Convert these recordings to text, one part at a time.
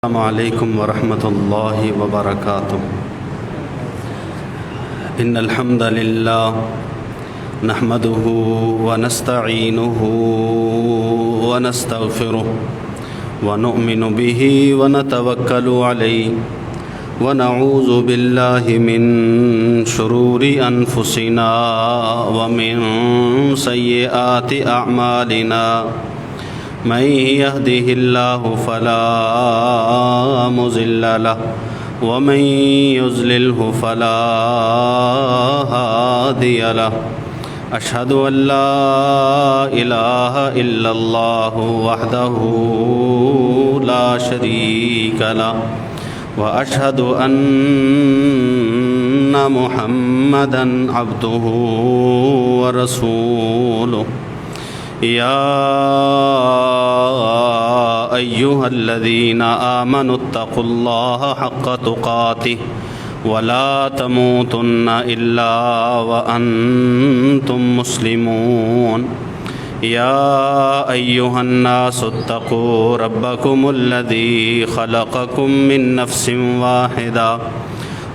السلام علیکم ورحمۃ اللہ وبرکاتہ۔ ان الحمد للہ نحمده ونستعینه ونستغفره ونؤمن به ونتوکل علیہ ونعوذ باللہ من شرور انفسنا ومن سیئات اعمالنا من يهده الله فلا مضل له ومن يضلله فلا هادي له أشهد أن لا إله إلا الله وحده لا شريك له وأشهد أن محمدا عبده ورسوله يا أيها الذين آمنوا اتقوا الله حق تقاته ولا تموتن إلا وأنتم مسلمون يا أيها الناس اتقوا ربكم الذي خلقكم من نفس واحدة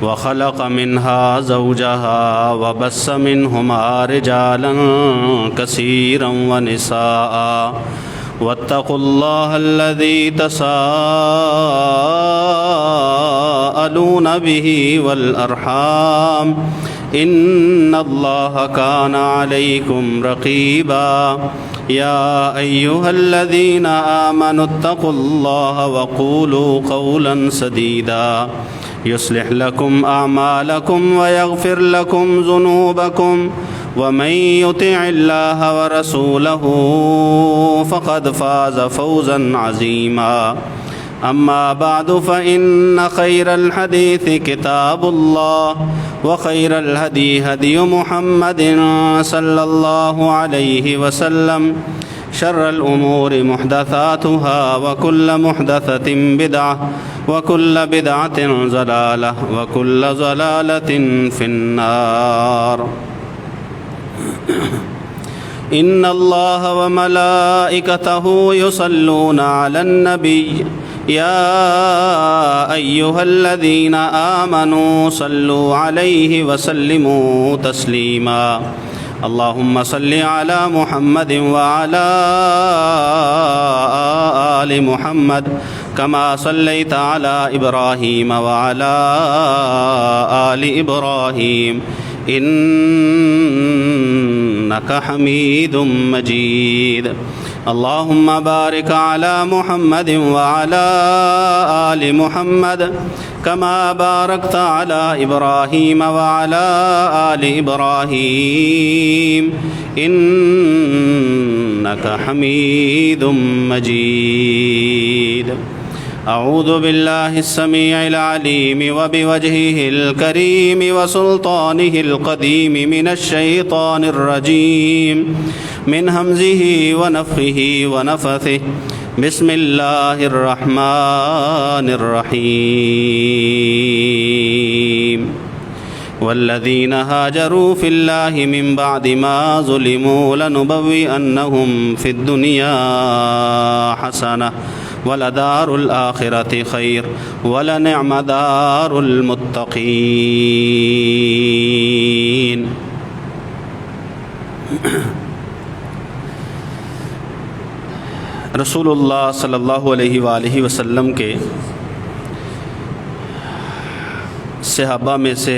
وخلق منها زوجها وبث منهما رجالا كثيرا ونساء واتقوا الله الذي تساءلون به والأرحام إن الله كان عليكم رقيبا يا أيها الذين آمنوا اتقوا الله وقولوا قولا سديدا يصلح لكم أعمالكم ويغفر لكم ذنوبكم ومن يطع الله ورسوله فقد فاز فوزا عظيما أما بعد فإن خير الحديث كتاب الله وخير الهدي هدي محمد صلى الله عليه وسلم شر الأمور محدثاتها وكل محدثة بدعة وكل بدعة ضلالة وكل ضلالة في النار إن الله وملائكته يصلون على النبي يا أيها الذين آمنوا صلوا عليه وسلموا تسليما اللهم صل على محمد وعلى آل محمد كما صليت على إبراهيم وعلى آل إبراهيم إنك حميد مجيد اللهم بارك على محمد وعلى آل محمد كما باركت على إبراهيم وعلى آل إبراهيم إنك حميد مجيد أعوذ بالله السميع العليم وبوجهه الكريم وسلطانه القديم من الشيطان الرجيم من همزه ونفخه ونفثه بسم الله الرحمن الرحيم والذين هاجروا في الله من بعد ما ظلموا لنبوئنهم في الدنيا حسنة ولدار الآخرة خير ولنعم دار المتقين۔ رسول اللہ صلی اللہ علیہ وآلہ وسلم کے صحابہ میں سے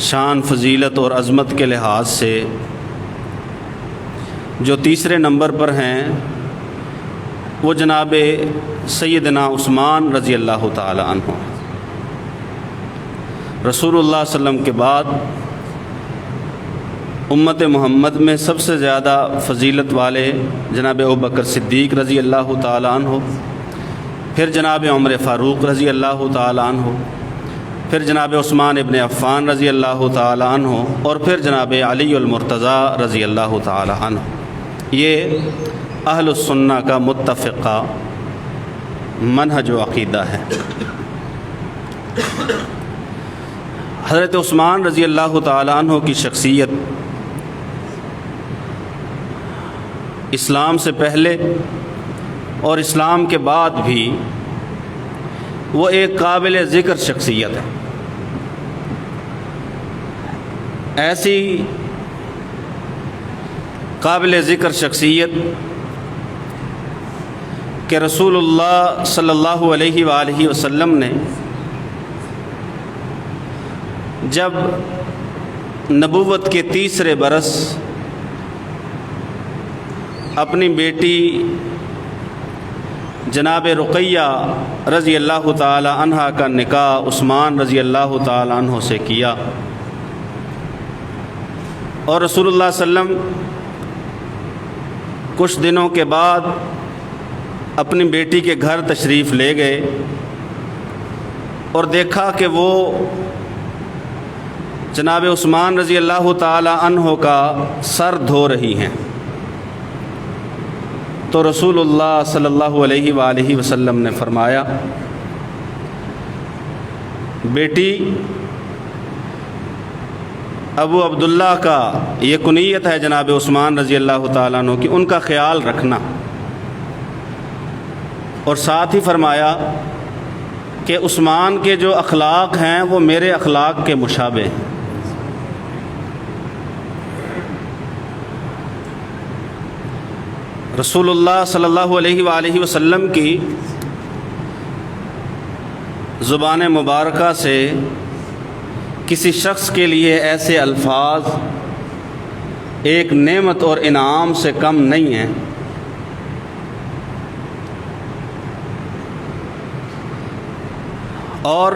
شان، فضیلت اور عظمت کے لحاظ سے جو تیسرے نمبر پر ہیں وہ جناب سیدنا عثمان رضی اللہ تعالی عنہ۔ رسول اللہ صلی اللہ علیہ وسلم کے بعد امت محمد میں سب سے زیادہ فضیلت والے جناب ابوبکر صدیق رضی اللہ تعالی عنہ، پھر جناب عمر فاروق رضی اللہ تعالی عنہ، پھر جناب عثمان ابن عفان رضی اللہ تعالی عنہ، اور پھر جناب علی المرتضیٰ رضی اللہ تعالی عنہ۔ یہ اہل السنہ کا متفقہ منہج و عقیدہ ہے۔ حضرت عثمان رضی اللہ تعالی عنہ کی شخصیت اسلام سے پہلے اور اسلام کے بعد بھی وہ ایک قابل ذکر شخصیت ہے. ایسی قابل ذکر شخصیت کہ رسول اللہ صلی اللہ علیہ وآلہ وسلم نے جب نبوت کے تیسرے برس اپنی بیٹی جناب رقیہ رضی اللہ تعالی عنہ کا نکاح عثمان رضی اللہ تعالی عنہ سے کیا، اور رسول اللہ صلی اللہ علیہ وسلم کچھ دنوں کے بعد اپنی بیٹی کے گھر تشریف لے گئے اور دیکھا کہ وہ جناب عثمان رضی اللہ تعالی عنہ کا سر دھو رہی ہیں. تو رسول اللہ صلی اللہ علیہ وآلہ وسلم نے فرمایا، بیٹی، ابو عبداللہ کا یہ کنیت ہے جناب عثمان رضی اللہ تعالیٰ عنہ کی، ان کا خیال رکھنا. اور ساتھ ہی فرمایا کہ عثمان کے جو اخلاق ہیں وہ میرے اخلاق کے مشابہ ہیں. رسول اللہ صلی اللہ علیہ وآلہ وسلم کی زبان مبارکہ سے کسی شخص کے لیے ایسے الفاظ ایک نعمت اور انعام سے کم نہیں ہیں. اور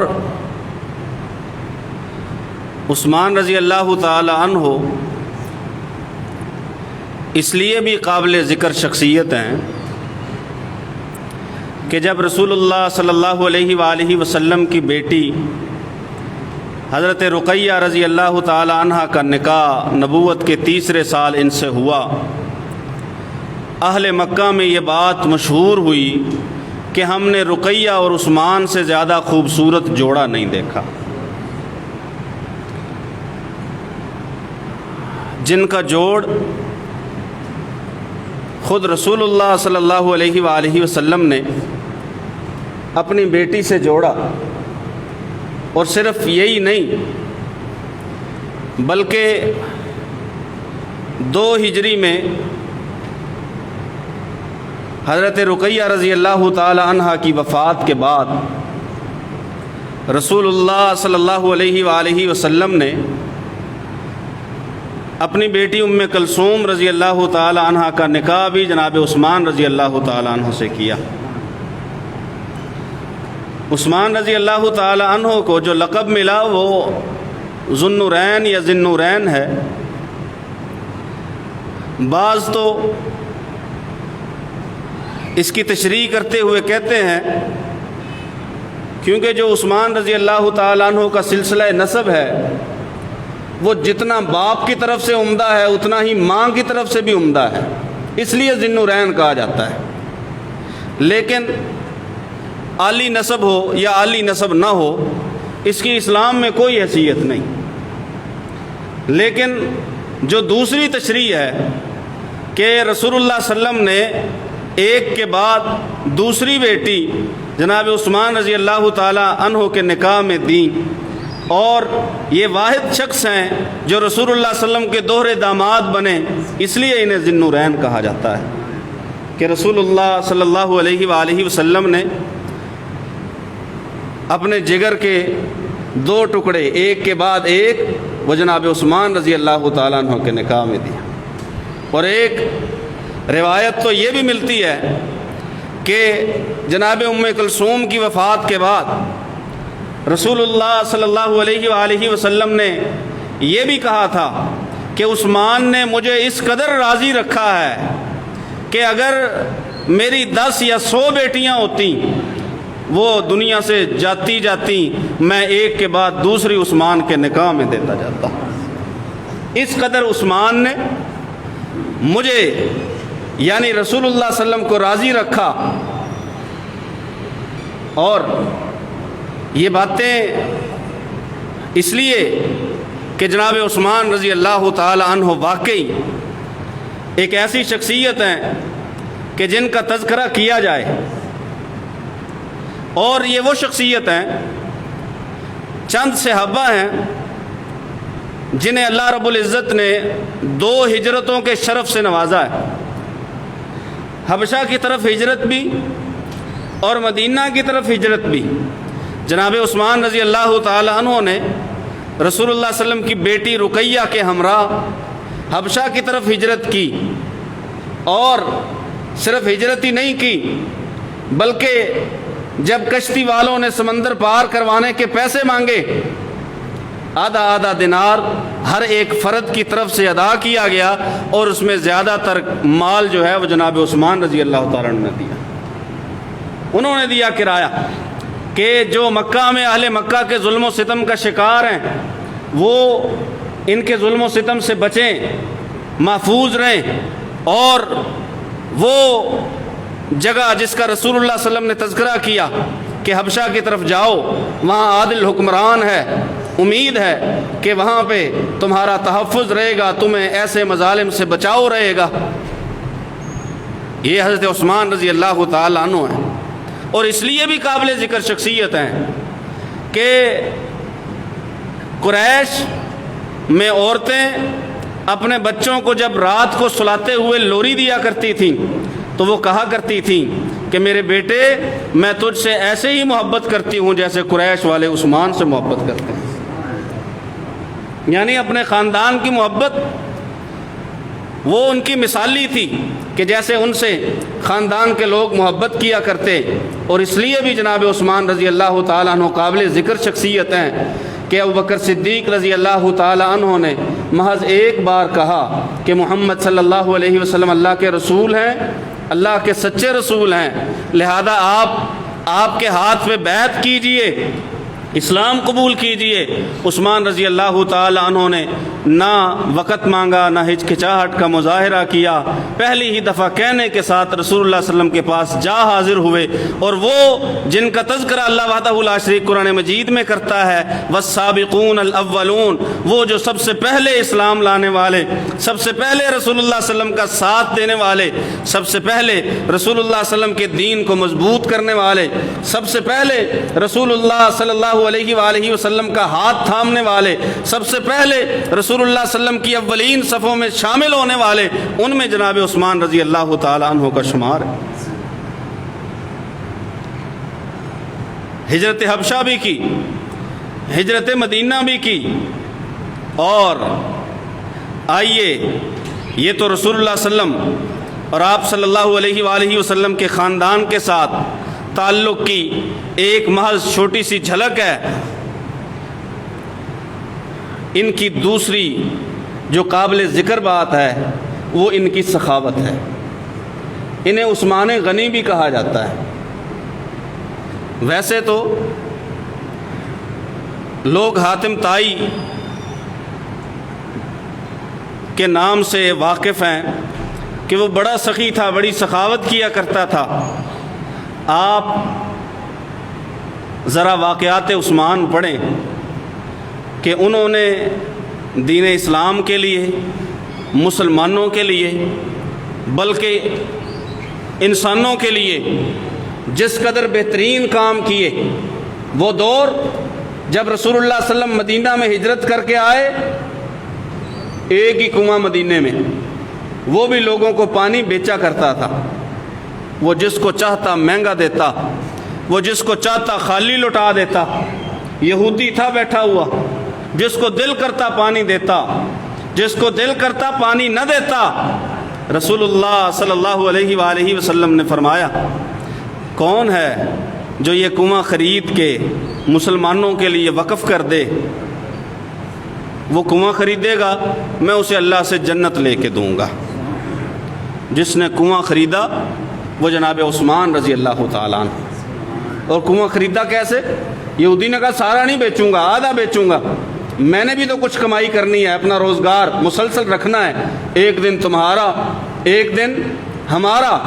عثمان رضی اللہ تعالی عنہ اس لیے بھی قابل ذکر شخصیت ہیں کہ جب رسول اللہ صلی اللہ علیہ وآلہ وسلم کی بیٹی حضرت رقیہ رضی اللہ تعالی عنہ کا نکاح نبوت کے تیسرے سال ان سے ہوا، اہل مکہ میں یہ بات مشہور ہوئی کہ ہم نے رقیہ اور عثمان سے زیادہ خوبصورت جوڑا نہیں دیکھا، جن کا جوڑ خود رسول اللہ صلی اللہ علیہ وآلہ وسلم نے اپنی بیٹی سے جوڑا. اور صرف یہی نہیں بلکہ 2 ہجری میں حضرت رقیہ رضی اللہ تعالی عنہ کی وفات کے بعد رسول اللہ صلی اللہ علیہ وآلہ وسلم نے اپنی بیٹی ام کلثوم رضی اللہ تعالی عنہ کا نکاح بھی جناب عثمان رضی اللہ تعالی عنہ سے کیا. عثمان رضی اللہ تعالی عنہ کو جو لقب ملا وہ ذو النورین یا ذی النورین ہے. بعض تو اس کی تشریح کرتے ہوئے کہتے ہیں کیونکہ جو عثمان رضی اللہ تعالی عنہ کا سلسلہ نسب ہے وہ جتنا باپ کی طرف سے عمدہ ہے اتنا ہی ماں کی طرف سے بھی عمدہ ہے، اس لیے ذی النورین کہا جاتا ہے. لیکن عالی نسب ہو یا عالی نسب نہ ہو اس کی اسلام میں کوئی حیثیت نہیں. لیکن جو دوسری تشریح ہے کہ رسول اللہ صلی اللہ علیہ وسلم نے ایک کے بعد دوسری بیٹی جناب عثمان رضی اللہ تعالی عنہ کے نکاح میں دیں، اور یہ واحد شخص ہیں جو رسول اللہ صلی اللہ علیہ وسلم کے دوہرے داماد بنے، اس لیے انہیں ذی النورین کہا جاتا ہے کہ رسول اللہ صلی اللہ علیہ وآلہ وسلم نے اپنے جگر کے 2 ٹکڑے ایک کے بعد ایک وہ جناب عثمان رضی اللہ تعالیٰ عنہ کے نکاح میں دیا. اور ایک روایت تو یہ بھی ملتی ہے کہ جناب ام کلثوم کی وفات کے بعد رسول اللہ صلی اللہ علیہ وآلہ وسلم نے یہ بھی کہا تھا کہ عثمان نے مجھے اس قدر راضی رکھا ہے کہ اگر میری 10 یا 100 بیٹیاں ہوتی وہ دنیا سے جاتی میں ایک کے بعد دوسری عثمان کے نکاح میں دیتا جاتا. اس قدر عثمان نے مجھے یعنی رسول اللہ صلی اللہ علیہ وسلم کو راضی رکھا. اور یہ باتیں اس لیے کہ جناب عثمان رضی اللہ تعالی عنہ واقعی ایک ایسی شخصیت ہیں کہ جن کا تذکرہ کیا جائے، اور یہ وہ شخصیت ہیں، چند صحابہ ہیں جنہیں اللہ رب العزت نے 2 ہجرتوں کے شرف سے نوازا ہے، حبشہ کی طرف ہجرت بھی اور مدینہ کی طرف ہجرت بھی۔ جناب عثمان رضی اللہ تعالی عنہ نے رسول اللہ صلی اللہ علیہ وسلم کی بیٹی رقیہ کے ہمراہ حبشہ کی طرف ہجرت کی، اور صرف ہجرت ہی نہیں کی بلکہ جب کشتی والوں نے سمندر پار کروانے کے پیسے مانگے، آدھا آدھا دینار ہر ایک فرد کی طرف سے ادا کیا گیا، اور اس میں زیادہ تر مال جو ہے وہ جناب عثمان رضی اللہ تعالیٰ عنہ نے دیا۔ انہوں نے دیا کرایہ کہ جو مکہ میں اہل مکہ کے ظلم و ستم کا شکار ہیں وہ ان کے ظلم و ستم سے بچیں، محفوظ رہیں، اور وہ جگہ جس کا رسول اللہ صلی اللہ علیہ وسلم نے تذکرہ کیا کہ حبشہ کی طرف جاؤ، وہاں عادل حکمران ہے، امید ہے کہ وہاں پہ تمہارا تحفظ رہے گا، تمہیں ایسے مظالم سے بچاؤ رہے گا۔ یہ حضرت عثمان رضی اللہ تعالیٰ عنہ ہیں، اور اس لیے بھی قابل ذکر شخصیت ہیں کہ قریش میں عورتیں اپنے بچوں کو جب رات کو سلاتے ہوئے لوری دیا کرتی تھیں تو وہ کہا کرتی تھیں کہ میرے بیٹے، میں تجھ سے ایسے ہی محبت کرتی ہوں جیسے قریش والے عثمان سے محبت کرتے ہیں، یعنی اپنے خاندان کی محبت وہ ان کی مثالی تھی کہ جیسے ان سے خاندان کے لوگ محبت کیا کرتے۔ اور اس لیے بھی جناب عثمان رضی اللہ تعالیٰ عنہ قابل ذکر شخصیت ہیں کہ ابوبکر صدیق رضی اللہ تعالیٰ عنہ نے محض ایک بار کہا کہ محمد صلی اللہ علیہ وسلم اللہ کے رسول ہیں، اللہ کے سچے رسول ہیں، لہذا آپ کے ہاتھ پہ بیعت کیجئے، اسلام قبول کیجئے۔ عثمان رضی اللہ تعالیٰ عنہ نے نہ وقت مانگا، نہ ہچکچاہٹ کا مظاہرہ کیا، پہلی ہی دفعہ کہنے کے ساتھ رسول اللہ صلی اللہ علیہ وسلم کے پاس جا حاضر ہوئے، اور وہ جن کا تذکرہ اللہ وحدہ لا شریک قرآن مجید میں کرتا ہے، والسابقون الاولون، وہ جو سب سے پہلے اسلام لانے والے، سب سے پہلے رسول اللہ صلی اللہ علیہ وسلم کا ساتھ دینے والے، سب سے پہلے رسول اللہ صلی اللہ علیہ وسلم کے دین کو مضبوط کرنے والے، سب سے پہلے رسول اللہ صلی اللہ علیہ وآلہ وسلم کا ہاتھ تھامنے والے، سب سے پہلے رسول اللہ صلی اللہ علیہ وسلم کی اولین صفوں میں شامل ہونے والے، ان میں جناب عثمان رضی اللہ تعالیٰ عنہ کا شمار ہے۔ ہجرت حبشہ بھی کی، ہجرت مدینہ بھی کی، اور آئیے یہ تو رسول اللہ صلی اللہ علیہ وسلم اور آپ صلی اللہ علیہ وآلہ وسلم کے خاندان کے ساتھ تعلق کی ایک محض چھوٹی سی جھلک ہے۔ ان کی دوسری جو قابل ذکر بات ہے وہ ان کی سخاوت ہے۔ انہیں عثمان غنی بھی کہا جاتا ہے۔ ویسے تو لوگ حاتم طائی کے نام سے واقف ہیں کہ وہ بڑا سخی تھا، بڑی سخاوت کیا کرتا تھا۔ آپ ذرا واقعات عثمان پڑھیں کہ انہوں نے دین اسلام کے لیے، مسلمانوں کے لیے، بلکہ انسانوں کے لیے جس قدر بہترین کام کیے۔ وہ دور جب رسول اللہ صلی اللہ علیہ وسلم مدینہ میں ہجرت کر کے آئے، ایک ہی کنواں مدینے میں، وہ بھی لوگوں کو پانی بیچا کرتا تھا۔ وہ جس کو چاہتا مہنگا دیتا، وہ جس کو چاہتا خالی لوٹا دیتا۔ یہودی تھا بیٹھا ہوا، جس کو دل کرتا پانی دیتا، جس کو دل کرتا پانی نہ دیتا۔ رسول اللہ صلی اللہ علیہ وآلہ وسلم نے فرمایا، کون ہے جو یہ کنواں خرید کے مسلمانوں کے لیے وقف کر دے؟ وہ کنواں خریدے گا، میں اسے اللہ سے جنت لے کے دوں گا۔ جس نے کنواں خریدا وہ جناب عثمان رضی اللہ تعالیٰ عنہ۔ اور کنواں خریدا کیسے؟ یہودی نے کہا سارا نہیں بیچوں گا، آدھا بیچوں گا، میں نے بھی تو کچھ کمائی کرنی ہے، اپنا روزگار مسلسل رکھنا ہے، ایک دن تمہارا ایک دن ہمارا۔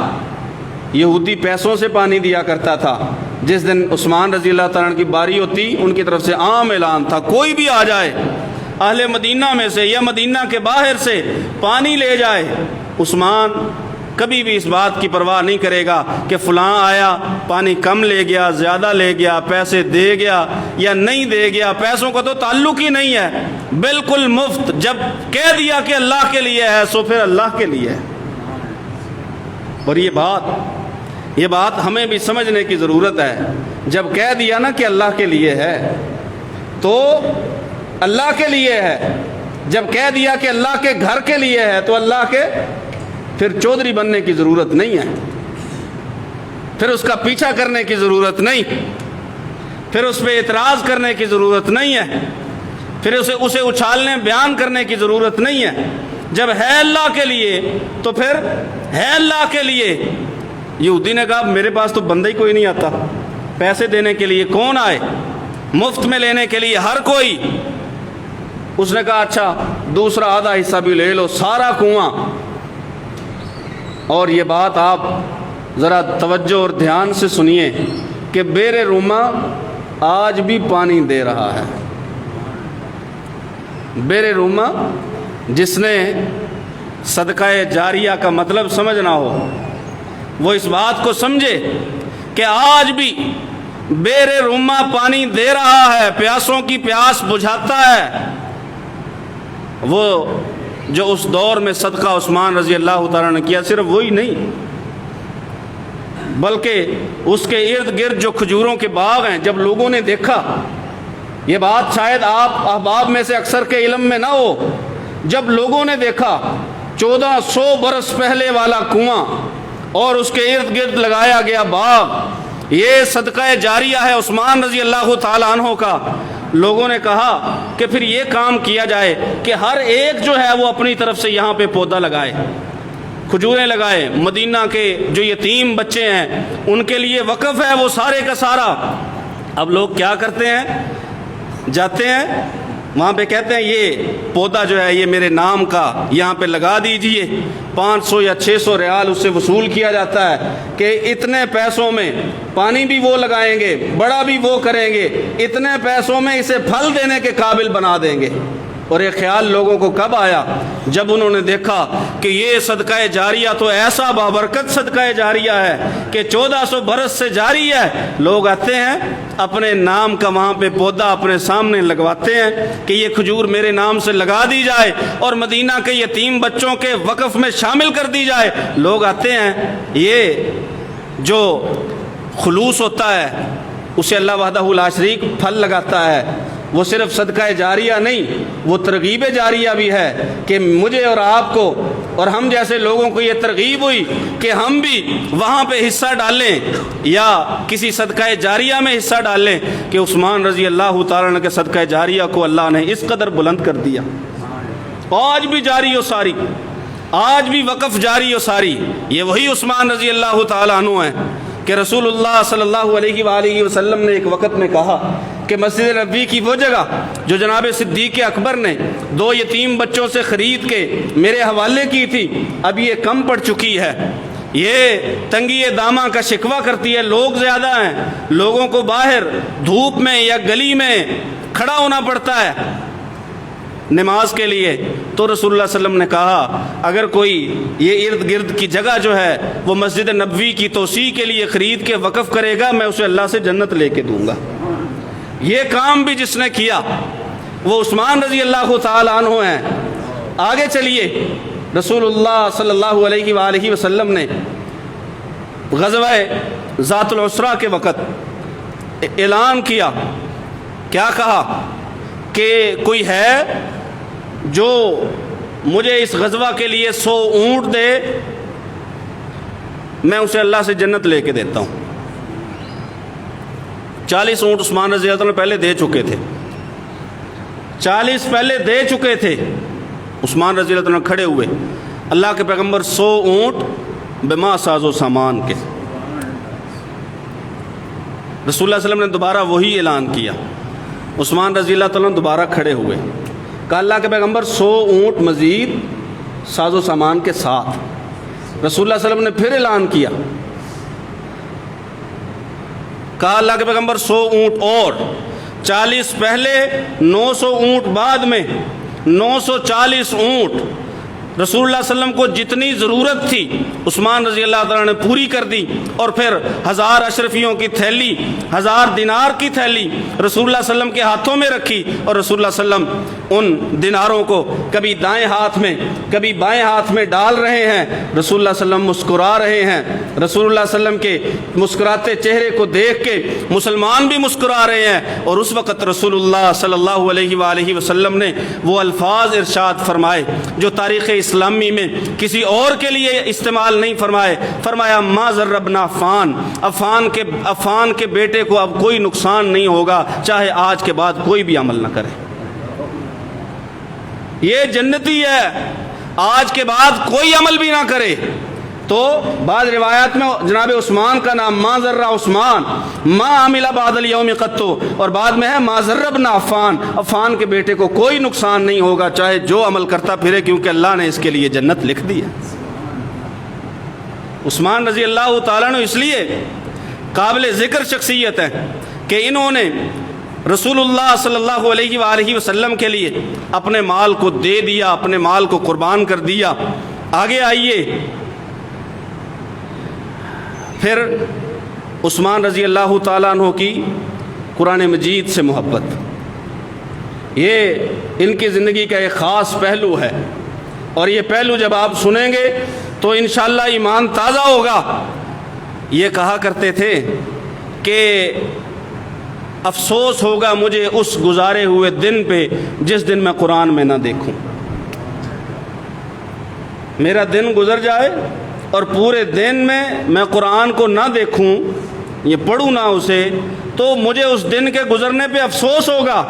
یہودی پیسوں سے پانی دیا کرتا تھا۔ جس دن عثمان رضی اللہ تعالیٰ عنہ کی باری ہوتی، ان کی طرف سے عام اعلان تھا، کوئی بھی آ جائے اہل مدینہ میں سے یا مدینہ کے باہر سے پانی لے جائے، عثمان کبھی بھی اس بات کی پرواہ نہیں کرے گا کہ فلاں آیا پانی کم لے گیا، زیادہ لے گیا، پیسے دے گیا یا نہیں دے گیا، پیسوں کا تو تعلق ہی نہیں ہے، بالکل مفت۔ جب کہہ دیا کہ اللہ کے لیے ہے سو پھر اللہ کے لیے ہے۔ اور یہ بات ہمیں بھی سمجھنے کی ضرورت ہے۔ جب کہہ دیا نا کہ اللہ کے لیے ہے تو اللہ کے لیے ہے، جب کہہ دیا کہ اللہ کے گھر کے لیے ہے تو اللہ کے، پھر چودھری بننے کی ضرورت نہیں ہے، پھر اس کا پیچھا کرنے کی ضرورت نہیں، پھر اس پہ اعتراض کرنے کی ضرورت نہیں ہے، پھر اسے اچھالنے بیان کرنے کی ضرورت نہیں ہے۔ جب ہے اللہ کے لیے تو پھر ہے اللہ کے لیے۔ یہودی نے کہا میرے پاس تو بندہ ہی کوئی نہیں آتا، پیسے دینے کے لیے کون آئے، مفت میں لینے کے لیے ہر کوئی۔ اس نے کہا اچھا دوسرا آدھا حصہ بھی لے لو، سارا کنواں۔ اور یہ بات آپ ذرا توجہ اور دھیان سے سنیے کہ بیر روما آج بھی پانی دے رہا ہے۔ بیر روما، جس نے صدقہ جاریہ کا مطلب سمجھنا ہو وہ اس بات کو سمجھے کہ آج بھی بیر روما پانی دے رہا ہے، پیاسوں کی پیاس بجھاتا ہے۔ وہ جو اس دور میں صدقہ عثمان رضی اللہ تعالیٰ نے کیا، صرف وہی نہیں بلکہ اس کے ارد گرد جو کھجوروں کے باغ ہیں، جب لوگوں نے دیکھا، یہ بات شاید آپ احباب میں سے اکثر کے علم میں نہ ہو، جب لوگوں نے دیکھا 1400 برس پہلے والا کنواں اور اس کے ارد گرد لگایا گیا باغ، یہ صدقہ جاریہ ہے عثمان رضی اللہ تعالیٰ عنہ کا، لوگوں نے کہا کہ پھر یہ کام کیا جائے کہ ہر ایک جو ہے وہ اپنی طرف سے یہاں پہ پودا لگائے، کھجوریں لگائے۔ مدینہ کے جو یتیم بچے ہیں ان کے لیے وقف ہے وہ سارے کا سارا۔ اب لوگ کیا کرتے ہیں، جاتے ہیں وہاں پہ کہتے ہیں یہ پودا جو ہے یہ میرے نام کا یہاں پہ لگا دیجئے، 500 یا 600 ریال اس سے وصول کیا جاتا ہے کہ اتنے پیسوں میں پانی بھی وہ لگائیں گے، بڑا بھی وہ کریں گے، اتنے پیسوں میں اسے پھل دینے کے قابل بنا دیں گے۔ اور یہ خیال لوگوں کو کب آیا؟ جب انہوں نے دیکھا کہ یہ صدقہ جاریہ تو ایسا بابرکت صدقہ جاریہ ہے کہ 1400 برس سے جاری ہے۔ لوگ آتے ہیں اپنے نام کا وہاں پہ پودا اپنے سامنے لگواتے ہیں کہ یہ کھجور میرے نام سے لگا دی جائے اور مدینہ کے یتیم بچوں کے وقف میں شامل کر دی جائے۔ لوگ آتے ہیں، یہ جو خلوص ہوتا ہے اسے اللہ وحدہ لا شریک پھل لگاتا ہے۔ وہ صرف صدقہ جاریہ نہیں، وہ ترغیب جاریہ بھی ہے کہ مجھے اور آپ کو اور ہم جیسے لوگوں کو یہ ترغیب ہوئی کہ ہم بھی وہاں پہ حصہ ڈالیں یا کسی صدقہ جاریہ میں حصہ ڈالیں کہ عثمان رضی اللہ تعالیٰ عنہ کے صدقہ جاریہ کو اللہ نے اس قدر بلند کر دیا۔ آج بھی جاری و ساری، آج بھی وقف جاری و ساری۔ یہ وہی عثمان رضی اللہ تعالیٰ عنہ ہیں کہ رسول اللہ صلی اللہ علیہ وآلہ وسلم نے ایک وقت میں کہا کہ مسجد نبوی کی وہ جگہ جو جناب صدیق اکبر نے 2 یتیم بچوں سے خرید کے میرے حوالے کی تھی، اب یہ کم پڑ چکی ہے، یہ تنگی داماں کا شکوہ کرتی ہے، لوگ زیادہ ہیں، لوگوں کو باہر دھوپ میں یا گلی میں کھڑا ہونا پڑتا ہے نماز کے لیے۔ تو رسول اللہ صلی اللہ علیہ وسلم نے کہا اگر کوئی یہ ارد گرد کی جگہ جو ہے وہ مسجد نبوی کی توسیع کے لیے خرید کے وقف کرے گا میں اسے اللہ سے جنت لے کے دوں گا۔ یہ کام بھی جس نے کیا وہ عثمان رضی اللہ تعالی عنہ ہیں۔ آگے چلیے، رسول اللہ صلی اللہ علیہ وآلہ وسلم نے غزوہ ذات العسرہ کے وقت اعلان کیا، کیا کہا کہ کوئی ہے جو مجھے اس غزوہ کے لیے 100 اونٹ دے، میں اسے اللہ سے جنت لے کے دیتا ہوں۔ 40 اونٹ عثمان رضی اللہ عنہ پہلے دے چکے تھے، 40 پہلے دے چکے تھے۔ عثمان رضی اللہ عنہ کھڑے ہوئے، اللہ کے پیغمبر 100 اونٹ بما ساز و سامان کے۔ رسول اللہ صلی اللہ علیہ وسلم نے دوبارہ وہی اعلان کیا، عثمان رضی اللہ تعالیٰ دوبارہ کھڑے ہوئے، کہا اللہ کے پیغمبر 100 اونٹ مزید ساز و سامان کے ساتھ۔ رسول اللہ صلی اللہ علیہ وسلم نے پھر اعلان کیا، کہا اللہ کے پیغمبر 100 اونٹ اور، 40 پہلے 900 اونٹ بعد میں، 940 اونٹ رسول اللہ صلی اللہ علیہ وسلم کو جتنی ضرورت تھی عثمان رضی اللہ تعالیٰ نے پوری کر دی، اور پھر 1000 اشرفیوں کی تھیلی، 1000 دینار کی تھیلی رسول اللہ صلی اللہ علیہ وسلم کے ہاتھوں میں رکھی، اور رسول اللہ صلی اللہ علیہ وسلم ان دیناروں کو کبھی دائیں ہاتھ میں کبھی بائیں ہاتھ میں ڈال رہے ہیں، رسول اللہ صلی اللہ علیہ وسلم مسکرا رہے ہیں۔ رسول اللہ صلی اللہ علیہ وسلم کے مسکراتے چہرے کو دیکھ کے مسلمان بھی مسکرا رہے ہیں، اور اس وقت رسول اللہ صلی اللہ علیہ وآلہ وسلم نے وہ الفاظ ارشاد فرمائے جو تاریخ اسلامی میں کسی اور کے لیے استعمال نہیں فرمائے، فرمایا ما ضربنا عفان کے بیٹے کو اب کوئی نقصان نہیں ہوگا، چاہے آج کے بعد کوئی بھی عمل نہ کرے، یہ جنتی ہے، آج کے بعد کوئی عمل بھی نہ کرے۔ تو بعض روایات میں جناب عثمان کا نام ما ذرہ عثمان ما عمل بعد اليوم قطو، اور بعد میں ہے ما ضربنا عفان کے بیٹے کو کوئی نقصان نہیں ہوگا چاہے جو عمل کرتا پھرے، کیونکہ اللہ نے اس کے لیے جنت لکھ دی ہے۔ عثمان رضی اللہ تعالیٰ نے اس لیے قابل ذکر شخصیت ہے کہ انہوں نے رسول اللہ صلی اللہ علیہ وآلہ وسلم کے لیے اپنے مال کو دے دیا، اپنے مال کو قربان کر دیا۔ آگے آئیے، پھر عثمان رضی اللہ تعالیٰ عنہ کی قرآن مجید سے محبت، یہ ان کی زندگی کا ایک خاص پہلو ہے، اور یہ پہلو جب آپ سنیں گے تو انشاءاللہ ایمان تازہ ہوگا۔ یہ کہا کرتے تھے کہ افسوس ہوگا مجھے اس گزارے ہوئے دن پہ جس دن میں قرآن میں نہ دیکھوں، میرا دن گزر جائے اور پورے دن میں قرآن کو نہ دیکھوں، یہ پڑھوں نہ اسے، تو مجھے اس دن کے گزرنے پہ افسوس ہوگا۔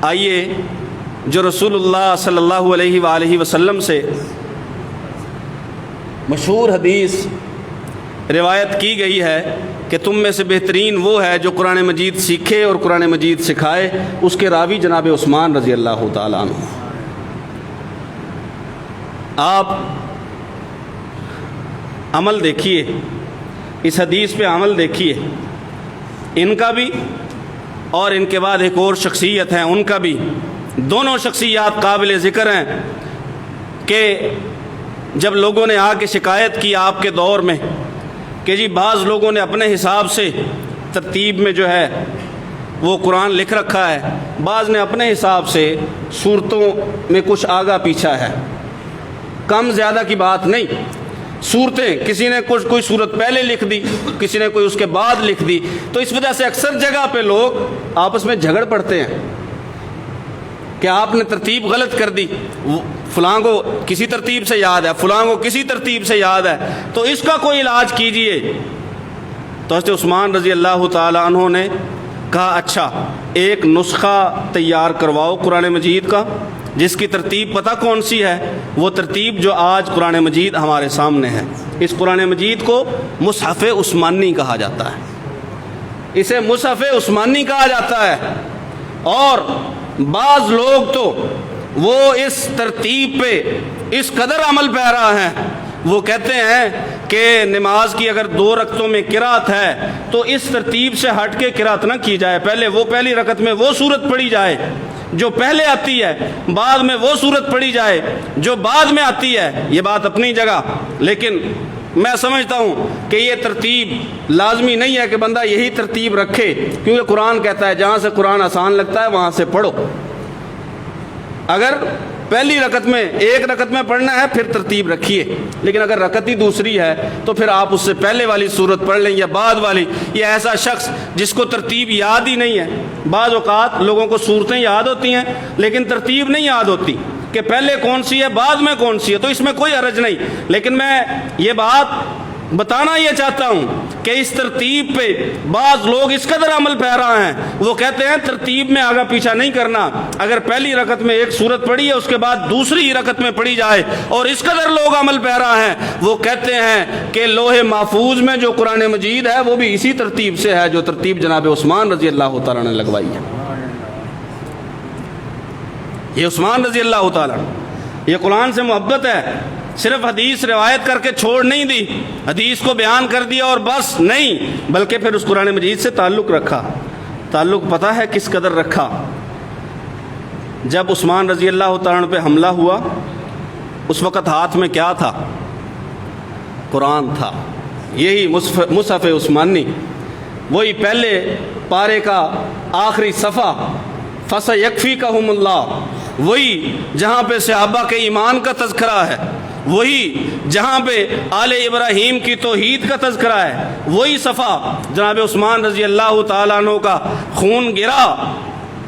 آئیے، جو رسول اللہ صلی اللہ علیہ وآلہ وسلم سے مشہور حدیث روایت کی گئی ہے کہ تم میں سے بہترین وہ ہے جو قرآن مجید سیکھے اور قرآن مجید سکھائے، اس کے راوی جناب عثمان رضی اللہ تعالیٰ عنہ۔ آپ عمل دیکھیے، اس حدیث پہ عمل دیکھیے، ان کا بھی اور ان کے بعد ایک اور شخصیت ہے ان کا بھی، دونوں شخصیات قابل ذکر ہیں کہ جب لوگوں نے آ کے شکایت کی آپ کے دور میں کہ جی بعض لوگوں نے اپنے حساب سے ترتیب میں جو ہے وہ قرآن لکھ رکھا ہے، بعض نے اپنے حساب سے صورتوں میں کچھ آگا پیچھا ہے، کم زیادہ کی بات نہیں، صورتیں کسی نے کوئی صورت پہلے لکھ دی، کسی نے کوئی اس کے بعد لکھ دی، تو اس وجہ سے اکثر جگہ پہ لوگ آپس میں جھگڑ پڑتے ہیں کہ آپ نے ترتیب غلط کر دی، فلاں کو کسی ترتیب سے یاد ہے، فلاں کو کسی ترتیب سے یاد ہے، تو اس کا کوئی علاج کیجئے۔ تو حضرت عثمان رضی اللہ تعالیٰ عنہ نے کہا اچھا ایک نسخہ تیار کرواؤ قرآن مجید کا، جس کی ترتیب پتہ کون سی ہے، وہ ترتیب جو آج قرآن مجید ہمارے سامنے ہے۔ اس قرآن مجید کو مصحف عثمانی کہا جاتا ہے، اسے مصحف عثمانی کہا جاتا ہے، اور بعض لوگ تو وہ اس ترتیب پہ اس قدر عمل پیرا ہیں، وہ کہتے ہیں کہ نماز کی اگر 2 رکعتوں میں قرات ہے تو اس ترتیب سے ہٹ کے قرات نہ کی جائے، پہلے وہ پہلی رکعت میں وہ سورت پڑھی جائے جو پہلے آتی ہے، بعد میں وہ سورت پڑھی جائے جو بعد میں آتی ہے۔ یہ بات اپنی جگہ، لیکن میں سمجھتا ہوں کہ یہ ترتیب لازمی نہیں ہے کہ بندہ یہی ترتیب رکھے، کیونکہ قرآن کہتا ہے جہاں سے قرآن آسان لگتا ہے وہاں سے پڑھو۔ اگر پہلی رکعت میں 1 رکعت میں پڑھنا ہے پھر ترتیب رکھیے، لیکن اگر رکعت ہی دوسری ہے تو پھر آپ اس سے پہلے والی صورت پڑھ لیں یا بعد والی۔ یہ ایسا شخص جس کو ترتیب یاد ہی نہیں ہے، بعض اوقات لوگوں کو صورتیں یاد ہوتی ہیں لیکن ترتیب نہیں یاد ہوتی کہ پہلے کون سی ہے بعد میں کون سی ہے، تو اس میں کوئی حرج نہیں، لیکن میں یہ بات بتانا یہ چاہتا ہوں کہ اس ترتیب پہ بعض لوگ اس قدر عمل پیرا ہیں، وہ کہتے ہیں ترتیب میں آگا پیچھا نہیں کرنا، اگر پہلی رکعت میں ایک سورت پڑھی ہے اس کے بعد دوسری رکعت میں پڑھی جائے، اور اس قدر لوگ عمل پیرا ہیں وہ کہتے ہیں کہ لوح محفوظ میں جو قرآن مجید ہے وہ بھی اسی ترتیب سے ہے جو ترتیب جناب عثمان رضی اللہ تعالیٰ نے لگوائی ہے۔ یہ عثمان رضی اللہ تعالیٰ، یہ قرآن سے محبت ہے، صرف حدیث روایت کر کے چھوڑ نہیں دی، حدیث کو بیان کر دیا اور بس نہیں، بلکہ پھر اس قرآن مجید سے تعلق رکھا۔ تعلق پتہ ہے کس قدر رکھا؟ جب عثمان رضی اللہ تعالیٰ عنہ پہ حملہ ہوا اس وقت ہاتھ میں کیا تھا؟ قرآن تھا، یہی مصحف عثمانی، وہی پہلے پارے کا آخری صفحہ فَسَيَكْفِيكَهُمُ اللَّهُ، وہی جہاں پہ صحابہ کے ایمان کا تذکرہ ہے، وہی جہاں پہ آل ابراہیم کی توحید کا تذکرہ ہے، وہی صفحہ جناب عثمان رضی اللہ تعالیٰ عنہ کا خون گرا،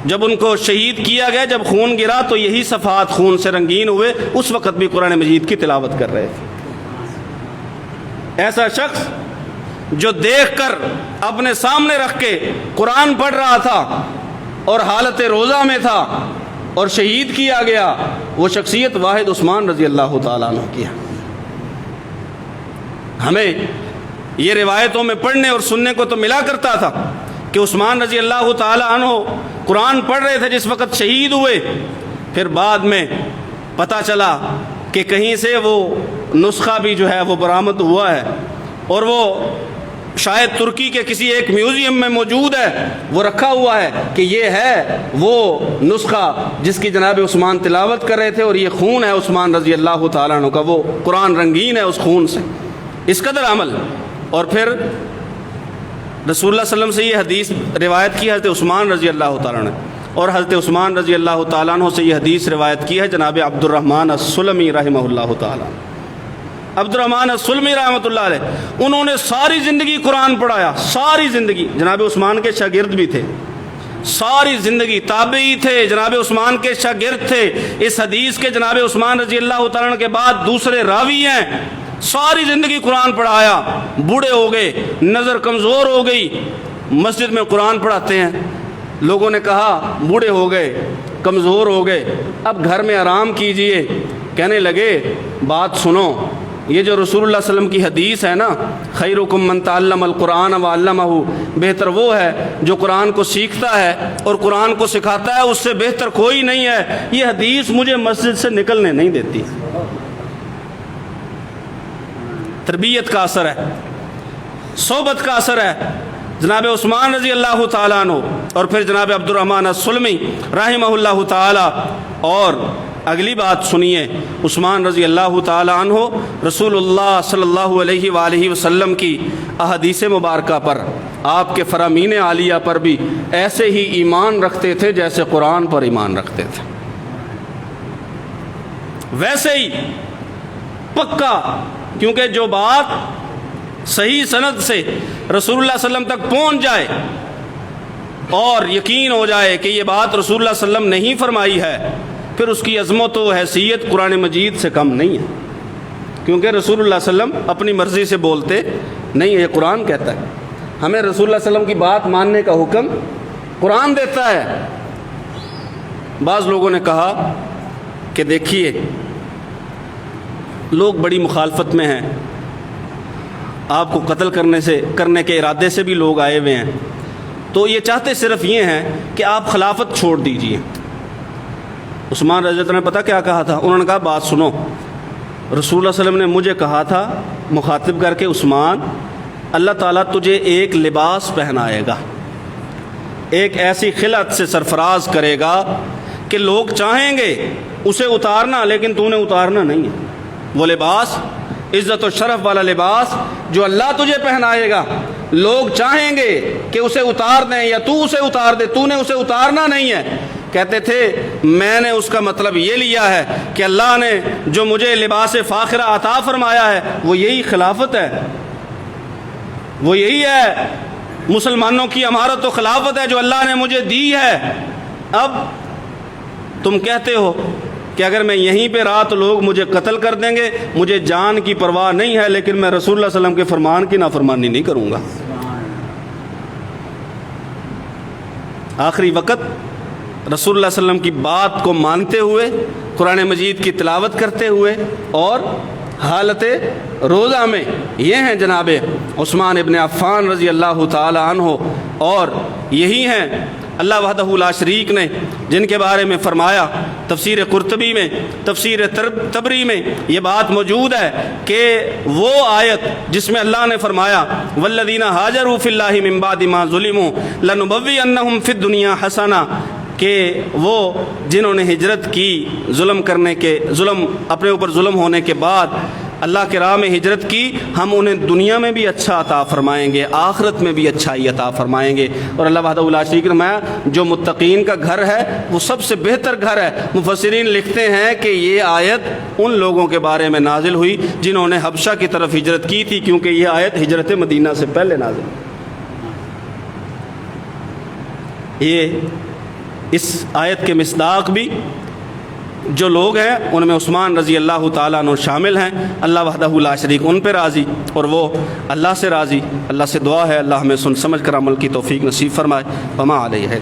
جب ان کو شہید کیا گیا، جب خون گرا تو یہی صفحات خون سے رنگین ہوئے، اس وقت بھی قرآن مجید کی تلاوت کر رہے تھے۔ ایسا شخص جو دیکھ کر اپنے سامنے رکھ کے قرآن پڑھ رہا تھا اور حالت روزہ میں تھا اور شہید کیا گیا، وہ شخصیت واحد عثمان رضی اللہ تعالیٰ عنہ کی ہے۔ ہمیں یہ روایتوں میں پڑھنے اور سننے کو تو ملا کرتا تھا کہ عثمان رضی اللہ تعالیٰ عنہ قرآن پڑھ رہے تھے جس وقت شہید ہوئے، پھر بعد میں پتہ چلا کہ کہیں سے وہ نسخہ بھی جو ہے وہ برآمد ہوا ہے اور وہ شاید ترکی کے کسی ایک میوزیم میں موجود ہے، وہ رکھا ہوا ہے کہ یہ ہے وہ نسخہ جس کی جناب عثمان تلاوت کر رہے تھے، اور یہ خون ہے عثمان رضی اللہ تعالیٰ عنہ کا، وہ قرآن رنگین ہے اس خون سے، اس قدر عمل۔ اور پھر رسول اللہ صلی اللہ علیہ وسلم سے یہ حدیث روایت کی حضرت عثمان رضی اللہ تعالیٰ عنہ، اور حضرت عثمان رضی اللہ تعالیٰ عنہ سے یہ حدیث روایت کی ہے جناب عبد الرحمن السلمی رحمہ اللہ تعالیٰ۔ عبد الرحمن السلمی رحمۃ اللہ علیہ، انہوں نے ساری زندگی قرآن پڑھایا، ساری زندگی، جناب عثمان کے شاگرد بھی تھے، ساری زندگی تابعی تھے، جناب عثمان کے شاگرد تھے، اس حدیث کے جناب عثمان رضی اللہ تعالیٰ عنہ کے بعد دوسرے راوی ہیں، ساری زندگی قرآن پڑھایا، بوڑھے ہو گئے، نظر کمزور ہو گئی، مسجد میں قرآن پڑھاتے ہیں، لوگوں نے کہا بوڑھے ہو گئے، کمزور ہو گئے، اب گھر میں آرام کیجئے، کہنے لگے بات سنو، یہ جو رسول اللہ صلی اللہ علیہ وسلم کی حدیث ہے نا، خیرکم من تعلم القرآن وعلمہ، بہتر وہ ہے جو قرآن کو سیکھتا ہے اور قرآن کو سکھاتا ہے، اس سے بہتر کوئی نہیں ہے، یہ حدیث مجھے مسجد سے نکلنے نہیں دیتی۔ تربیت کا اثر ہے، صحبت کا اثر ہے۔ جناب عثمان رضی اللہ تعالیٰ عنہ اور پھر جناب عبد الرحمن السلمی رحمہ اللہ تعالیٰ، اور اگلی بات سنیے، عثمان رضی اللہ تعالیٰ عنہ رسول اللہ صلی اللہ علیہ وآلہ وسلم کی احادیث مبارکہ پر، آپ کے فرامین عالیہ پر بھی ایسے ہی ایمان رکھتے تھے جیسے قرآن پر ایمان رکھتے تھے، ویسے ہی پکا، کیونکہ جو بات صحیح سند سے رسول اللہ صلی اللہ علیہ وسلم تک پہنچ جائے اور یقین ہو جائے کہ یہ بات رسول اللہ صلی اللہ علیہ وسلم نہیں فرمائی ہے، پھر اس کی عظمت و حیثیت قرآن مجید سے کم نہیں ہے، کیونکہ رسول اللہ صلی اللہ علیہ وسلم اپنی مرضی سے بولتے نہیں ہے، یہ قرآن کہتا ہے، ہمیں رسول اللہ صلی اللہ علیہ وسلم کی بات ماننے کا حکم قرآن دیتا ہے۔ بعض لوگوں نے کہا کہ دیکھیے لوگ بڑی مخالفت میں ہیں، آپ کو قتل کرنے کے ارادے سے بھی لوگ آئے ہوئے ہیں، تو یہ چاہتے صرف یہ ہیں کہ آپ خلافت چھوڑ دیجئے۔ عثمان رضی اللہ عنہ نے پتہ کیا کہا تھا؟ انہوں نے کہا بات سنو، رسول اللہ صلی اللہ علیہ وسلم نے مجھے کہا تھا مخاطب کر کے، عثمان اللہ تعالیٰ تجھے ایک لباس پہنائے گا، ایک ایسی خلعت سے سرفراز کرے گا کہ لوگ چاہیں گے اسے اتارنا، لیکن تو نے اتارنا نہیں ہے، وہ لباس عزت و شرف والا لباس جو اللہ تجھے پہنائے گا، لوگ چاہیں گے کہ اسے اتار دیں یا تو اسے اتار دے، تو نے اسے اتارنا نہیں ہے۔ کہتے تھے میں نے اس کا مطلب یہ لیا ہے کہ اللہ نے جو مجھے لباس فاخرہ عطا فرمایا ہے وہ یہی خلافت ہے، وہ یہی ہے مسلمانوں کی امارت و خلافت ہے جو اللہ نے مجھے دی ہے۔ اب تم کہتے ہو کہ اگر میں یہیں پہ رہا تو لوگ مجھے قتل کر دیں گے، مجھے جان کی پرواہ نہیں ہے، لیکن میں رسول اللہ صلی اللہ علیہ وسلم کے فرمان کی نافرمانی نہیں کروں گا۔ آخری وقت رسول اللہ صلی اللہ علیہ وسلم کی بات کو مانتے ہوئے، قرآن مجید کی تلاوت کرتے ہوئے، اور حالت روزہ میں، یہ ہیں جناب عثمان ابن عفان رضی اللہ تعالی عنہ، اور یہی ہیں اللہ وحدہ لا شریک نے جن کے بارے میں فرمایا تفسیر قرطبی میں، تفسیر تبری میں یہ بات موجود ہے کہ وہ آیت جس میں اللہ نے فرمایا والذین ہاجروا فی اللہ من بعد ما ظلموا لنبوئنہم فی الدنیا حسنہ، کہ وہ جنہوں نے ہجرت کی ظلم اپنے اوپر ظلم ہونے کے بعد اللہ کے راہ میں ہجرت کی، ہم انہیں دنیا میں بھی اچھا عطا فرمائیں گے، آخرت میں بھی اچھائی عطا فرمائیں گے۔ اور اللہ وحدہ لا شریک نے فرمایا جو متقین کا گھر ہے وہ سب سے بہتر گھر ہے۔ مفسرین لکھتے ہیں کہ یہ آیت ان لوگوں کے بارے میں نازل ہوئی جنہوں نے حبشہ کی طرف ہجرت کی تھی، کیونکہ یہ آیت ہجرت مدینہ سے پہلے نازل ہوئی۔ یہ اس آیت کے مصداق بھی جو لوگ ہیں ان میں عثمان رضی اللہ تعالیٰ عنہ شامل ہیں۔ اللہ وحدہ لا شریک ان پہ راضی اور وہ اللہ سے راضی۔ اللہ سے دعا ہے اللہ ہمیں سن سمجھ کر عمل کی توفیق نصیب فرمائے۔ وما علیہ ہے۔